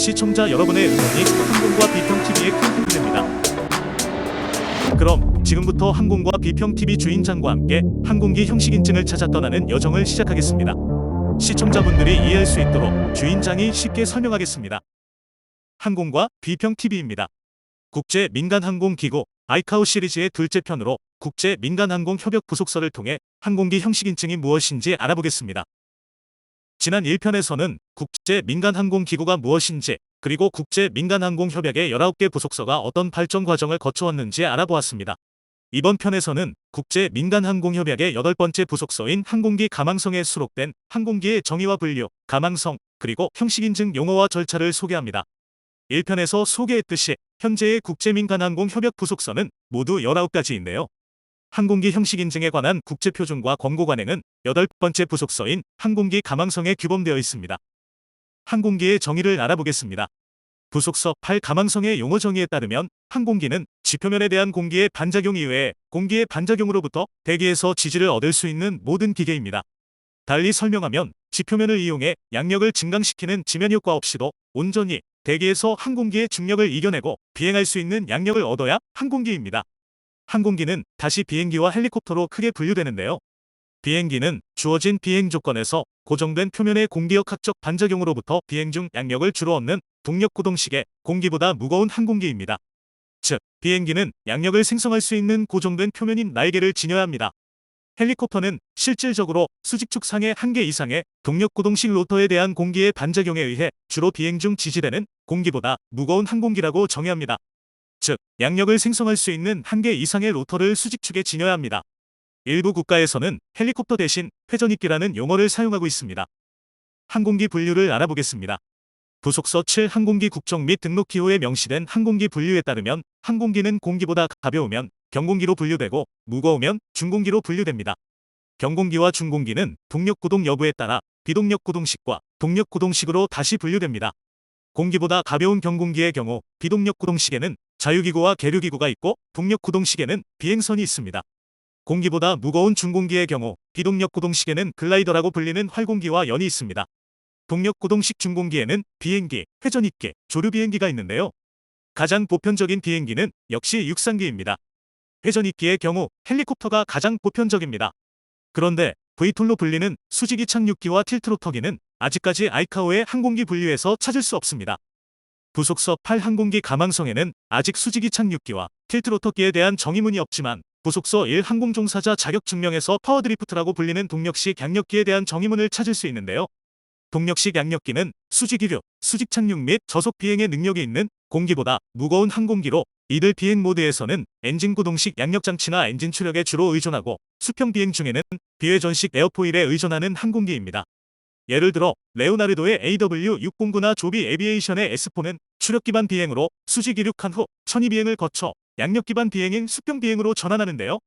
시청자 여러분의 응원이 항공과 비평TV의 큰 힘이 됩니다. 그럼 지금부터 항공과 비평TV 주인장과 함께 항공기 형식인증을 찾아 떠나는 여정을 시작하겠습니다. 시청자분들이 이해할 수 있도록 주인장이 쉽게 설명하겠습니다. 항공과 비평TV입니다. 국제민간항공기구 아이카오 시리즈의 둘째 편으로 국제민간항공협약 부속서를 통해 항공기 형식인증이 무엇인지 알아보겠습니다. 지난 1편에서는 국제민간항공기구가 무엇인지, 그리고 국제민간항공협약의 19개 부속서가 어떤 발전 과정을 거쳐왔는지 알아보았습니다. 이번 편에서는 국제민간항공협약의 8번째 부속서인 항공기 가망성에 수록된 항공기의 정의와 분류, 가망성, 그리고 형식인증 용어와 절차를 소개합니다. 1편에서 소개했듯이 현재의 국제민간항공협약 부속서는 모두 19가지인데요. 항공기 형식인증에 관한 국제표준과 권고관행은 8번째 부속서인 항공기 가망성에 규범되어 있습니다. 항공기의 정의를 알아보겠습니다. 부속서 8 가망성의 용어 정의에 따르면 항공기는 지표면에 대한 공기의 반작용 이외에 공기의 반작용으로부터 대기에서 지지를 얻을 수 있는 모든 기계입니다. 달리 설명하면 지표면을 이용해 양력을 증강시키는 지면 효과 없이도 온전히 대기에서 항공기의 중력을 이겨내고 비행할 수 있는 양력을 얻어야 항공기입니다. 항공기는 다시 비행기와 헬리콥터로 크게 분류되는데요. 비행기는 주어진 비행 조건에서 고정된 표면의 공기역학적 반작용으로부터 비행 중 양력을 주로 얻는 동력구동식의 공기보다 무거운 항공기입니다. 즉, 비행기는 양력을 생성할 수 있는 고정된 표면인 날개를 지녀야 합니다. 헬리콥터는 실질적으로 수직축 상의 1개 이상의 동력구동식 로터에 대한 공기의 반작용에 의해 주로 비행 중 지지되는 공기보다 무거운 항공기라고 정의합니다. 즉, 양력을 생성할 수 있는 1개 이상의 로터를 수직축에 지녀야 합니다. 일부 국가에서는 헬리콥터 대신 회전익기라는 용어를 사용하고 있습니다. 항공기 분류를 알아보겠습니다. 부속서 7 항공기 국적 및 등록 기호에 명시된 항공기 분류에 따르면 항공기는 공기보다 가벼우면 경공기로 분류되고 무거우면 중공기로 분류됩니다. 경공기와 중공기는 동력구동 여부에 따라 비동력구동식과 동력구동식으로 다시 분류됩니다. 공기보다 가벼운 경공기의 경우 비동력구동식에는 자유기구와 계류기구가 있고 동력구동식에는 비행선이 있습니다. 공기보다 무거운 중공기의 경우 비동력구동식에는 글라이더라고 불리는 활공기와 연이 있습니다. 동력구동식 중공기에는 비행기, 회전익기, 조류비행기가 있는데요. 가장 보편적인 비행기는 역시 육상기입니다. 회전익기의 경우 헬리콥터가 가장 보편적입니다. 그런데 V2로 불리는 수직이 착륙기와 틸트로터기는 아직까지 아이카오의 항공기 분류에서 찾을 수 없습니다. 부속서 8 항공기 가망성에는 아직 수직이 착륙기와 틸트로터기에 대한 정의문이 없지만 부속서 1 항공종사자 자격증명에서 파워드리프트라고 불리는 동력식 양력기에 대한 정의문을 찾을 수 있는데요. 동력식 양력기는 수직이륙, 수직 착륙 및 저속 비행의 능력이 있는 공기보다 무거운 항공기로 이들 비행 모드에서는 엔진 구동식 양력장치나 엔진 추력에 주로 의존하고 수평 비행 중에는 비회전식 에어포일에 의존하는 항공기입니다. 예를 들어 레오나르도의 AW609나 조비 에비에이션의 S4는 추력 기반 비행으로 수직 이륙한 후 천이 비행을 거쳐 양력 기반 비행인 수평 비행으로 전환하는데요.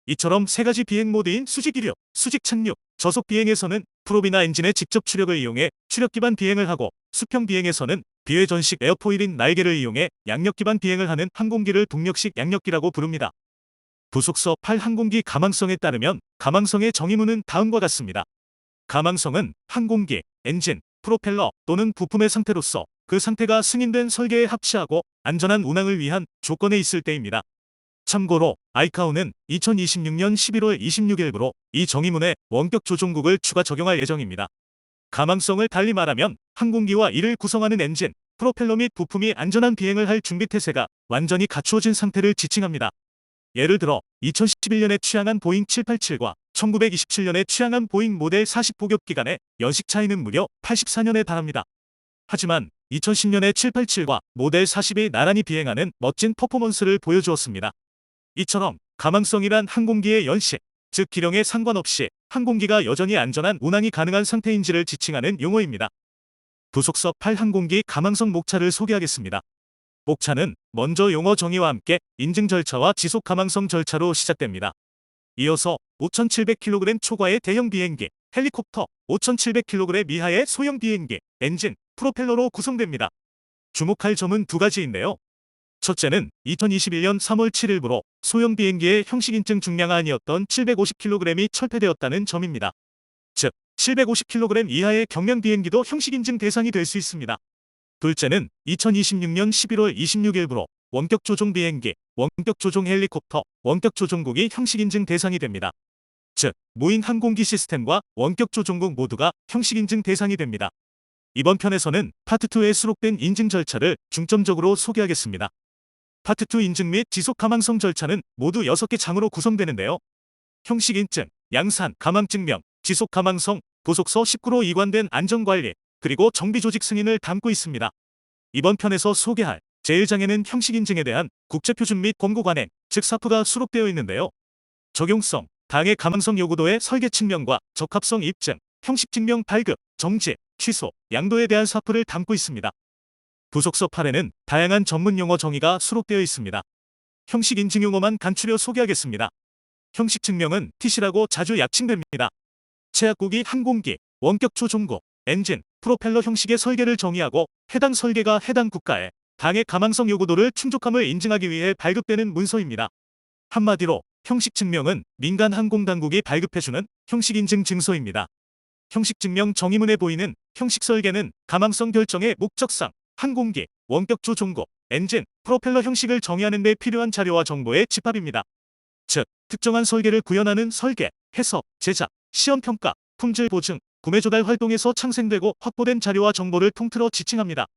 이처럼 세 가지 비행 모드인 수직 이륙, 수직 착륙, 저속 비행에서는 프롭이나 엔진의 직접 추력을 이용해 추력 기반 비행을 하고 수평 비행에서는 비회전식 에어포일인 날개를 이용해 양력 기반 비행을 하는 항공기를 동력식 양력기라고 부릅니다. 부속서 8 항공기 가망성에 따르면 가망성의 정의문은 다음과 같습니다. 가망성은 항공기, 엔진, 프로펠러 또는 부품의 상태로서 그 상태가 승인된 설계에 합치하고 안전한 운항을 위한 조건에 있을 때입니다. 참고로 아이카오는 2026년 11월 26일부로 이 정의문에 원격 조종국을 추가 적용할 예정입니다. 가망성을 달리 말하면 항공기와 이를 구성하는 엔진, 프로펠러 및 부품이 안전한 비행을 할 준비태세가 완전히 갖추어진 상태를 지칭합니다. 예를 들어 2011년에 취항한 보잉 787과 1927년에 취항한 보잉 모델 40 복역 기간의 연식 차이는 무려 84년에 달합니다. 하지만 2010년에 787과 모델 40이 나란히 비행하는 멋진 퍼포먼스를 보여주었습니다. 이처럼 가망성이란 항공기의 연식, 즉 기령에 상관없이 항공기가 여전히 안전한 운항이 가능한 상태인지를 지칭하는 용어입니다. 부속서 8 항공기 가망성 목차를 소개하겠습니다. 목차는 먼저 용어 정의와 함께 인증 절차와 지속 가망성 절차로 시작됩니다. 이어서 5,700kg 초과의 대형 비행기, 헬리콥터, 5,700kg 이하의 소형 비행기, 엔진, 프로펠러로 구성됩니다. 주목할 점은 두 가지인데요. 첫째는 2021년 3월 7일부로 소형 비행기의 형식인증 중량하한이었던 750kg이 철폐되었다는 점입니다. 즉, 750kg 이하의 경량 비행기도 형식인증 대상이 될 수 있습니다. 둘째는 2026년 11월 26일부로 원격 조종 비행기, 원격 조종 헬리콥터, 원격 조종국이 형식 인증 대상이 됩니다. 즉, 무인 항공기 시스템과 원격 조종국 모두가 형식 인증 대상이 됩니다. 이번 편에서는 파트 2에 수록된 인증 절차를 중점적으로 소개하겠습니다. 파트 2 인증 및 지속 가망성 절차는 모두 6개 장으로 구성되는데요. 형식 인증, 양산, 가망증명, 지속 가망성, 부속서 19로 이관된 안전관리, 그리고 정비 조직 승인을 담고 있습니다. 이번 편에서 소개할 제1장에는 형식 인증에 대한 국제표준 및 권고 관행, 즉 사프가 수록되어 있는데요. 적용성, 당해 가망성 요구도의 설계 측면과 적합성 입증, 형식 증명 발급, 정지, 취소, 양도에 대한 사프를 담고 있습니다. 부속서 8에는 다양한 전문 용어 정의가 수록되어 있습니다. 형식 인증 용어만 간추려 소개하겠습니다. 형식 증명은 TC라고 자주 약칭됩니다. 제약국이 항공기, 원격 조종국, 엔진, 프로펠러 형식의 설계를 정의하고 해당 설계가 해당 국가의 당해 가망성 요구도를 충족함을 인증하기 위해 발급되는 문서입니다. 한마디로 형식 증명은 민간 항공당국이 발급해주는 형식 인증 증서입니다. 형식 증명 정의문에 보이는 형식 설계는 가망성 결정의 목적상 항공기, 원격 조종국, 엔진, 프로펠러 형식을 정의하는 데 필요한 자료와 정보의 집합입니다. 즉, 특정한 설계를 구현하는 설계, 해석, 제작, 시험평가, 품질 보증, 구매 조달 활동에서 창생되고 확보된 자료와 정보를 통틀어 지칭합니다.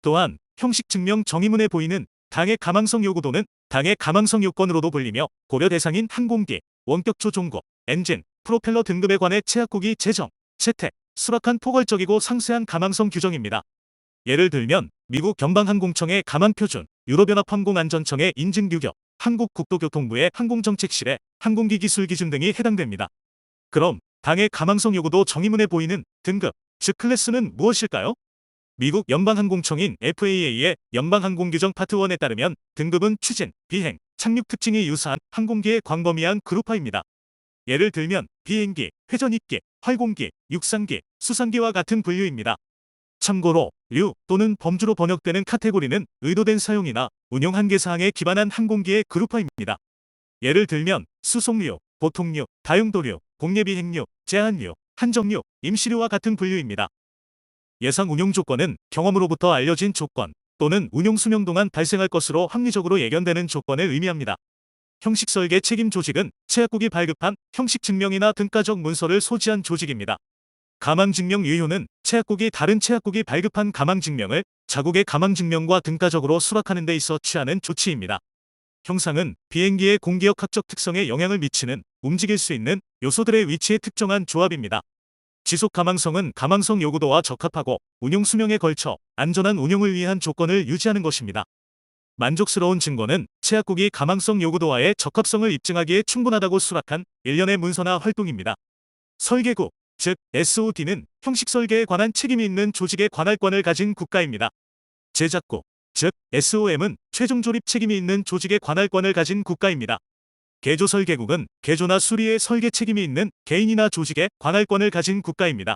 또한 형식 증명 정의문에 보이는 당해 가망성 요구도는 당해 가망성 요건으로도 불리며 고려 대상인 항공기, 원격 조종국, 엔진, 프로펠러 등급에 관해 제약국이 제정, 채택, 수락한 포괄적이고 상세한 가망성 규정입니다. 예를 들면 미국 연방항공청의 가망표준, 유럽연합항공안전청의 인증규격, 한국국토교통부의 항공정책실의 항공기 기술 기준 등이 해당됩니다. 그럼 당해 가망성 요구도 정의문에 보이는 등급, 즉 클래스는 무엇일까요? 미국 연방항공청인 FAA의 연방항공규정 파트 1에 따르면 등급은 추진, 비행, 착륙 특징이 유사한 항공기의 광범위한 그룹화입니다. 예를 들면 비행기, 회전입기, 활공기, 육상기, 수상기와 같은 분류입니다. 참고로 류 또는 범주로 번역되는 카테고리는 의도된 사용이나 운용 한계사항에 기반한 항공기의 그룹화입니다. 예를 들면 수송류, 보통류, 다용도류, 공예비행류, 제한류, 한정류, 임시류와 같은 분류입니다. 예상 운용 조건은 경험으로부터 알려진 조건 또는 운용 수명 동안 발생할 것으로 합리적으로 예견되는 조건을 의미합니다. 형식 설계 책임 조직은 제약국이 발급한 형식 증명이나 등가적 문서를 소지한 조직입니다. 가망증명 유효는 제약국이 다른 제약국이 발급한 가망증명을 자국의 가망증명과 등가적으로 수락하는 데 있어 취하는 조치입니다. 형상은 비행기의 공기역학적 특성에 영향을 미치는 움직일 수 있는 요소들의 위치에 특정한 조합입니다. 지속 가망성은 가망성 요구도와 적합하고 운용 수명에 걸쳐 안전한 운용을 위한 조건을 유지하는 것입니다. 만족스러운 증거는 제약국이 가망성 요구도와의 적합성을 입증하기에 충분하다고 수락한 일련의 문서나 활동입니다. 설계국, 즉 SOD는 형식 설계에 관한 책임이 있는 조직의 관할권을 가진 국가입니다. 제작국, 즉 SOM은 최종 조립 책임이 있는 조직의 관할권을 가진 국가입니다. 개조 설계국은 개조나 수리의 설계 책임이 있는 개인이나 조직의 관할권을 가진 국가입니다.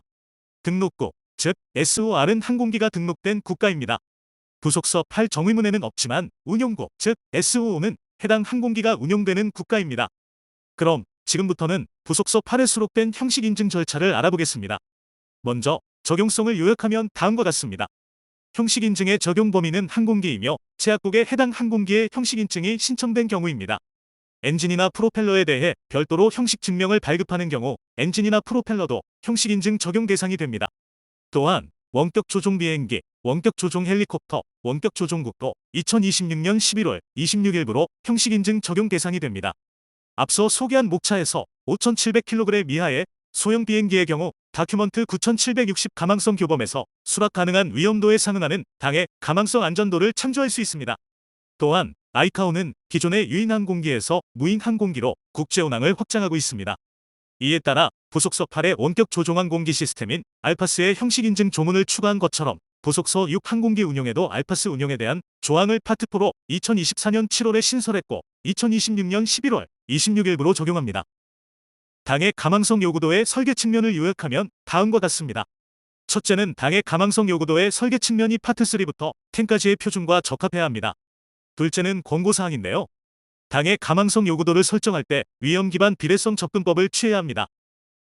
등록국, 즉 SOR은 항공기가 등록된 국가입니다. 부속서 8 정의문에는 없지만 운용국, 즉 SO는 해당 항공기가 운용되는 국가입니다. 그럼 지금부터는 부속서 8에 수록된 형식 인증 절차를 알아보겠습니다. 먼저 적용성을 요약하면 다음과 같습니다. 형식 인증의 적용 범위는 항공기이며 제약국의 해당 항공기의 형식 인증이 신청된 경우입니다. 엔진이나 프로펠러에 대해 별도로 형식 증명을 발급하는 경우 엔진이나 프로펠러도 형식 인증 적용 대상이 됩니다. 또한 원격 조종 비행기, 원격 조종 헬리콥터, 원격 조종국도 2026년 11월 26일부로 형식 인증 적용 대상이 됩니다. 앞서 소개한 목차에서 5,700kg 이하의 소형 비행기의 경우 다큐먼트 9,760 가망성 교범에서 수락 가능한 위험도에 상응하는 당해 가망성 안전도를 참조할 수 있습니다. 또한 아이카오는 기존의 유인 항공기에서 무인 항공기로 국제 운항을 확장하고 있습니다. 이에 따라 부속서 8의 원격 조종 항공기 시스템인 알파스의 형식 인증 조문을 추가한 것처럼 부속서 6 항공기 운용에도 알파스 운용에 대한 조항을 파트 4로 2024년 7월에 신설했고 2026년 11월 26일부로 적용합니다. 당해 가망성 요구도의 설계 측면을 요약하면 다음과 같습니다. 첫째는 당해 가망성 요구도의 설계 측면이 파트 3부터 10까지의 표준과 적합해야 합니다. 둘째는 권고사항인데요. 당해 가망성 요구도를 설정할 때 위험 기반 비례성 접근법을 취해야 합니다.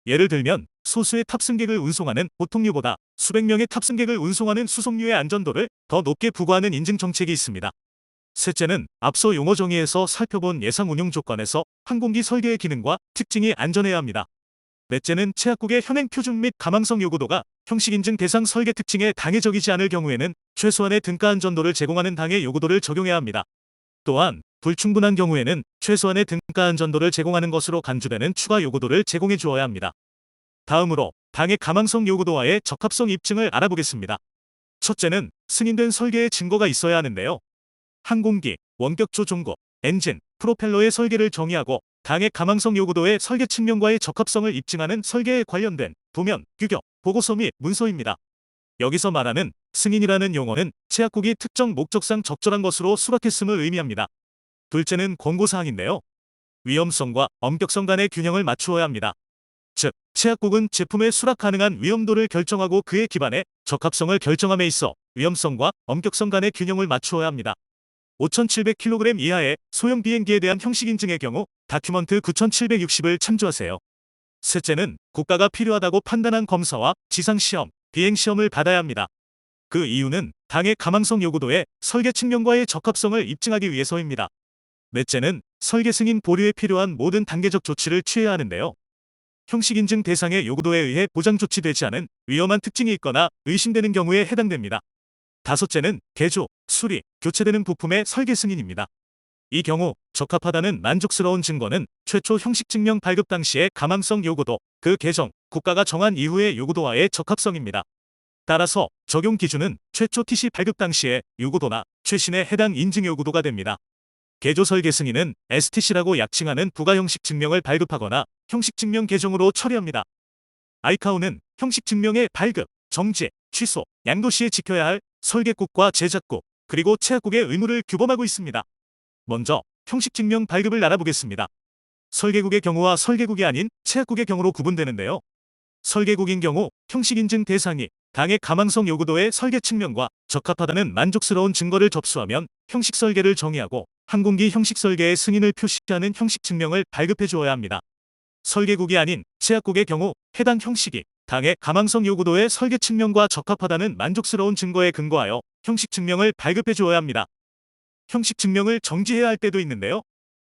예를 들면 소수의 탑승객을 운송하는 보통류보다 수백 명의 탑승객을 운송하는 수송류의 안전도를 더 높게 부과하는 인증 정책이 있습니다. 셋째는 앞서 용어 정의에서 살펴본 예상 운용 조건에서 항공기 설계의 기능과 특징이 안전해야 합니다. 넷째는 채약국의 현행 표준 및 가망성 요구도가 형식 인증 대상 설계 특징에 당해적이지 않을 경우에는 최소한의 등가 안전도를 제공하는 당의 요구도를 적용해야 합니다. 또한 불충분한 경우에는 최소한의 등가 안전도를 제공하는 것으로 간주되는 추가 요구도를 제공해 주어야 합니다. 다음으로 당의 가망성 요구도와의 적합성 입증을 알아보겠습니다. 첫째는 승인된 설계의 증거가 있어야 하는데요. 항공기, 원격 조종고, 엔진, 프로펠러의 설계를 정의하고 당의 가망성 요구도의 설계 측면과의 적합성을 입증하는 설계에 관련된 도면, 규격, 보고서 및 문서입니다. 여기서 말하는 승인이라는 용어는 채약국이 특정 목적상 적절한 것으로 수락했음을 의미합니다. 둘째는 권고사항인데요. 위험성과 엄격성 간의 균형을 맞추어야 합니다. 즉, 채약국은 제품의 수락 가능한 위험도를 결정하고 그에 기반해 적합성을 결정함에 있어 위험성과 엄격성 간의 균형을 맞추어야 합니다. 5,700kg 이하의 소형 비행기에 대한 형식 인증의 경우 다큐먼트 9,760을 참조하세요. 셋째는 국가가 필요하다고 판단한 검사와 지상시험, 비행시험을 받아야 합니다. 그 이유는 당의 가망성 요구도의 설계 측면과의 적합성을 입증하기 위해서입니다. 넷째는 설계 승인 보류에 필요한 모든 단계적 조치를 취해야 하는데요. 형식 인증 대상의 요구도에 의해 보장 조치되지 않은 위험한 특징이 있거나 의심되는 경우에 해당됩니다. 다섯째는 개조, 수리, 교체되는 부품의 설계 승인입니다. 이 경우 적합하다는 만족스러운 증거는 최초 형식 증명 발급 당시의 가망성 요구도, 그 개정, 국가가 정한 이후의 요구도와의 적합성입니다. 따라서 적용 기준은 최초 TC 발급 당시의 요구도나 최신의 해당 인증 요구도가 됩니다. 개조 설계 승인은 STC라고 약칭하는 부가 형식 증명을 발급하거나 형식 증명 개정으로 처리합니다. 아이카오는 형식 증명의 발급, 정지, 취소, 양도 시에 지켜야 할 설계국과 제작국, 그리고 채약국의 의무를 규범하고 있습니다. 먼저 형식 증명 발급을 알아보겠습니다. 설계국의 경우와 설계국이 아닌 채약국의 경우로 구분되는데요. 설계국인 경우 형식 인증 대상이 당의 가망성 요구도의 설계 측면과 적합하다는 만족스러운 증거를 접수하면 형식 설계를 정의하고 항공기 형식 설계의 승인을 표시하는 형식 증명을 발급해 주어야 합니다. 설계국이 아닌 채약국의 경우 해당 형식이 당의 가망성 요구도의 설계 측면과 적합하다는 만족스러운 증거에 근거하여 형식 증명을 발급해 주어야 합니다. 형식 증명을 정지해야 할 때도 있는데요.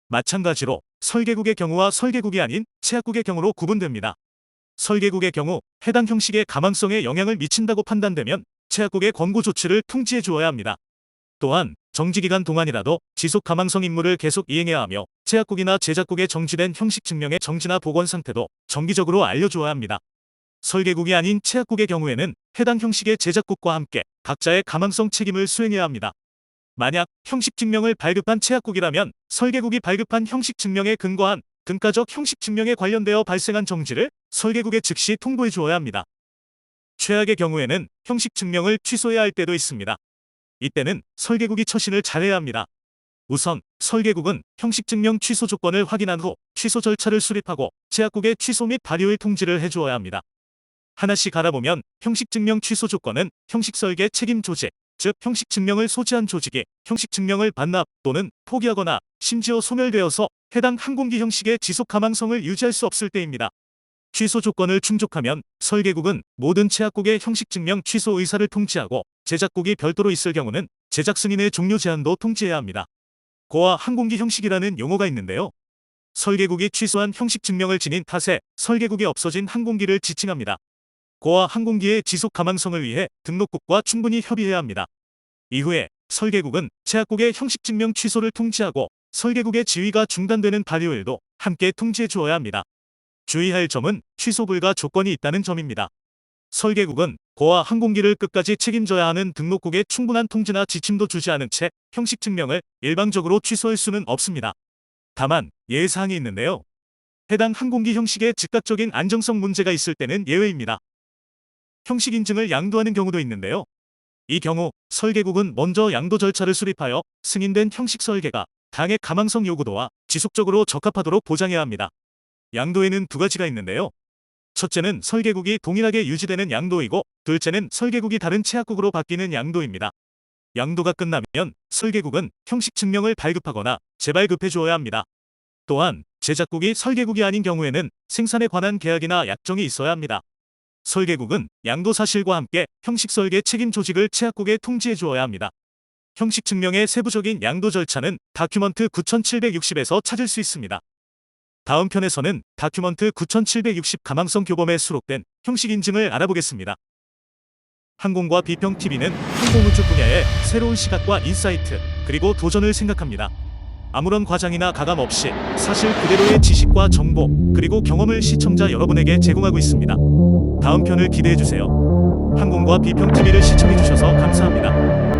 마찬가지로 설계국의 경우와 설계국이 아닌 채약국의 경우로 구분됩니다. 설계국의 경우 해당 형식의 가망성에 영향을 미친다고 판단되면 채약국의 권고 조치를 통지해 주어야 합니다. 또한 정지기간 동안이라도 지속 가망성 임무를 계속 이행해야 하며 채약국이나 제작국의 정지된 형식 증명의 정지나 복원 상태도 정기적으로 알려주어야 합니다. 설계국이 아닌 채약국의 경우에는 해당 형식의 제작국과 함께 각자의 가망성 책임을 수행해야 합니다. 만약 형식 증명을 발급한 채약국이라면 설계국이 발급한 형식 증명에 근거한 등가적 형식 증명에 관련되어 발생한 정지를 설계국에 즉시 통보해 주어야 합니다. 최악의 경우에는 형식 증명을 취소해야 할 때도 있습니다. 이때는 설계국이 처신을 잘해야 합니다. 우선 설계국은 형식 증명 취소 조건을 확인한 후 취소 절차를 수립하고 채약국에 취소 및 발효의 통지를 해주어야 합니다. 하나씩 알아보면 형식 증명 취소 조건은 형식 설계 책임 조직, 즉 형식 증명을 소지한 조직이 형식 증명을 반납 또는 포기하거나 심지어 소멸되어서 해당 항공기 형식의 지속 가망성을 유지할 수 없을 때입니다. 취소 조건을 충족하면 설계국은 모든 채약국의 형식 증명 취소 의사를 통지하고 제작국이 별도로 있을 경우는 제작 승인의 종료 제한도 통지해야 합니다. 고아 항공기 형식이라는 용어가 있는데요. 설계국이 취소한 형식 증명을 지닌 탓에 설계국이 없어진 항공기를 지칭합니다. 고아 항공기의 지속 가망성을 위해 등록국과 충분히 협의해야 합니다. 이후에 설계국은 채약국의 형식 증명 취소를 통지하고 설계국의 지위가 중단되는 발효일도 함께 통지해 주어야 합니다. 주의할 점은 취소 불가 조건이 있다는 점입니다. 설계국은 고아 항공기를 끝까지 책임져야 하는 등록국에 충분한 통지나 지침도 주지 않은 채 형식 증명을 일방적으로 취소할 수는 없습니다. 다만 예외사항이 있는데요. 해당 항공기 형식에 즉각적인 안정성 문제가 있을 때는 예외입니다. 형식 인증을 양도하는 경우도 있는데요. 이 경우 설계국은 먼저 양도 절차를 수립하여 승인된 형식 설계가 당의 가망성 요구도와 지속적으로 적합하도록 보장해야 합니다. 양도에는 두 가지가 있는데요. 첫째는 설계국이 동일하게 유지되는 양도이고 둘째는 설계국이 다른 채약국으로 바뀌는 양도입니다. 양도가 끝나면 설계국은 형식 증명을 발급하거나 재발급해 주어야 합니다. 또한 제작국이 설계국이 아닌 경우에는 생산에 관한 계약이나 약정이 있어야 합니다. 설계국은 양도사실과 함께 형식 설계 책임 조직을 채약국에 통지해 주어야 합니다. 형식 증명의 세부적인 양도 절차는 다큐먼트 9760에서 찾을 수 있습니다. 다음 편에서는 다큐먼트 9760 가망성 교범에 수록된 형식 인증을 알아보겠습니다. 항공과 비평TV는 항공우주 분야의 새로운 시각과 인사이트, 그리고 도전을 생각합니다. 아무런 과장이나 가감 없이 사실 그대로의 지식과 정보, 그리고 경험을 시청자 여러분에게 제공하고 있습니다. 다음 편을 기대해주세요. 항공과 비평TV를 시청해주셔서 감사합니다.